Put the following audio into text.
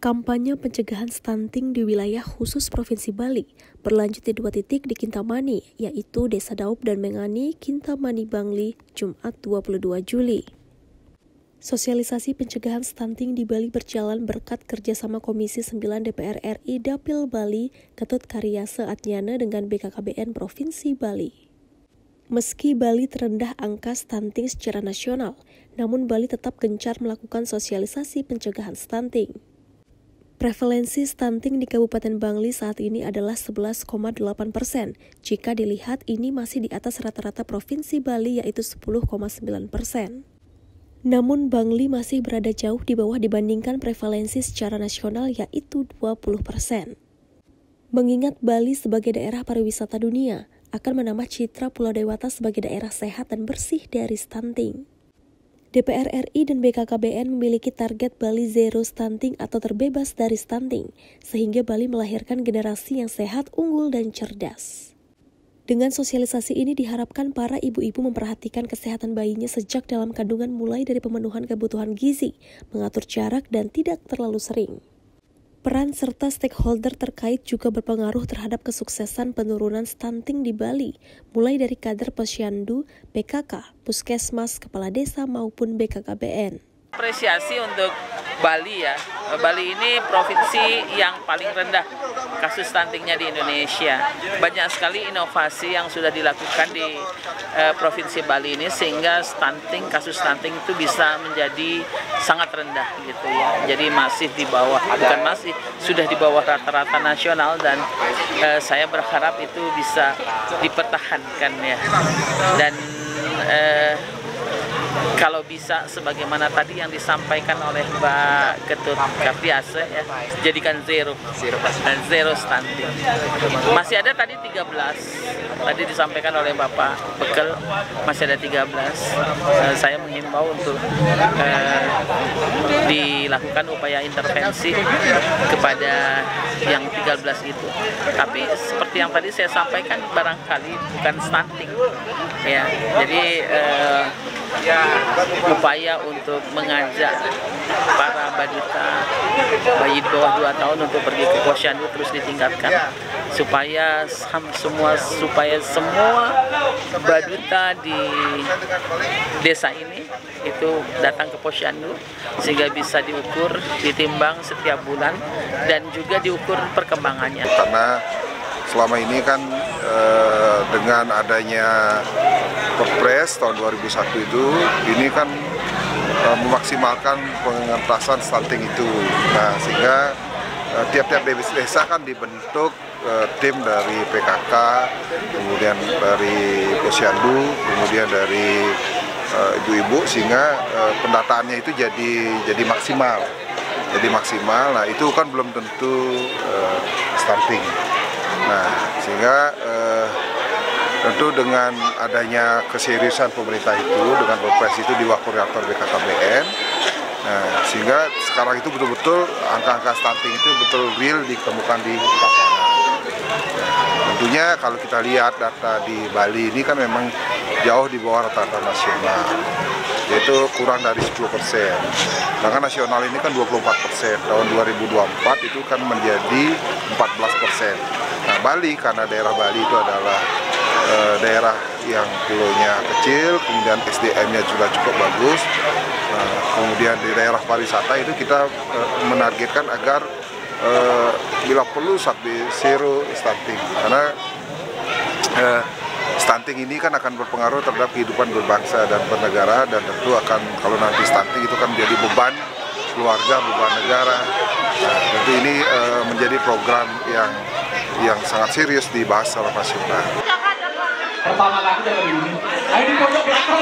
Kampanye pencegahan stunting di wilayah khusus Provinsi Bali berlanjut di 2 titik di Kintamani, yaitu Desa Daup dan Mengani, Kintamani, Bangli, Jumat 22 Juli. Sosialisasi pencegahan stunting di Bali berjalan berkat kerjasama Komisi 9 DPR RI Dapil Bali, Ketut Karyase Atnyana dengan BKKBN Provinsi Bali. Meski Bali terendah angka stunting secara nasional, namun Bali tetap gencar melakukan sosialisasi pencegahan stunting. Prevalensi stunting di Kabupaten Bangli saat ini adalah 11,8%. Jika dilihat, ini masih di atas rata-rata Provinsi Bali yaitu 10,9%. Namun Bangli masih berada jauh di bawah dibandingkan prevalensi secara nasional yaitu 20%. Mengingat Bali sebagai daerah pariwisata dunia, akan menambah citra Pulau Dewata sebagai daerah sehat dan bersih dari stunting. DPR RI dan BKKBN memiliki target Bali Zero Stunting atau terbebas dari stunting, sehingga Bali melahirkan generasi yang sehat, unggul, dan cerdas. Dengan sosialisasi ini diharapkan para ibu-ibu memperhatikan kesehatan bayinya sejak dalam kandungan mulai dari pemenuhan kebutuhan gizi, mengatur jarak, dan tidak terlalu sering. Peran serta stakeholder terkait juga berpengaruh terhadap kesuksesan penurunan stunting di Bali, mulai dari kader Posyandu, PKK, Puskesmas, Kepala Desa maupun BKKBN. Apresiasi untuk Bali ya. Bali ini provinsi yang paling rendah kasus stuntingnya di Indonesia. Banyak sekali inovasi yang sudah dilakukan di Provinsi Bali ini sehingga kasus stunting itu bisa menjadi sangat rendah gitu ya. Jadi masih di bawah, bukan masih, sudah di bawah rata-rata nasional dan saya berharap itu bisa dipertahankan ya. Dan kalau bisa sebagaimana tadi yang disampaikan oleh Mbak Ketut Karyase ya, jadikan zero stunting. Masih ada tadi 13, tadi disampaikan oleh Bapak Bekel, masih ada 13. Saya menghimbau untuk dilakukan upaya intervensi kepada yang 13 itu. Tapi seperti yang tadi saya sampaikan, barangkali bukan stunting ya. Jadi upaya untuk mengajak para balita bayi di bawah 2 tahun untuk pergi ke posyandu terus ditingkatkan supaya semua balita di desa ini itu datang ke posyandu sehingga bisa diukur, ditimbang setiap bulan dan juga diukur perkembangannya. Karena selama ini kan dengan adanya Perpres tahun 2001 itu, ini kan memaksimalkan pengentasan stunting itu. Nah, sehingga tiap-tiap desa kan dibentuk tim dari PKK, kemudian dari Posyandu, kemudian dari ibu-ibu, sehingga pendataannya itu jadi maksimal. Nah, itu kan belum tentu stunting. Nah, sehingga tentu dengan adanya keseriusan pemerintah itu, dengan Perpres itu di waktu reaktor BKKBN, nah, sehingga sekarang itu betul-betul angka-angka stunting itu betul real ditemukan di lapangan. Tentunya kalau kita lihat data di Bali ini kan memang jauh di bawah rata-rata nasional, yaitu kurang dari 10%. Sedangkan nasional ini kan 24%, tahun 2024 itu kan menjadi 14%. Nah, Bali, karena daerah Bali itu adalah daerah yang pulaunya kecil, kemudian SDM-nya juga cukup bagus. Kemudian di daerah pariwisata itu kita menargetkan agar bila perlu sampai zero stunting, karena stunting ini kan akan berpengaruh terhadap kehidupan berbangsa dan bernegara, dan tentu akan kalau nanti stunting itu kan menjadi beban keluarga, beban negara. Tentu ini menjadi program yang sangat serius dibahas secara nasional. Pertama kali dari ini, ayo di pojok belakang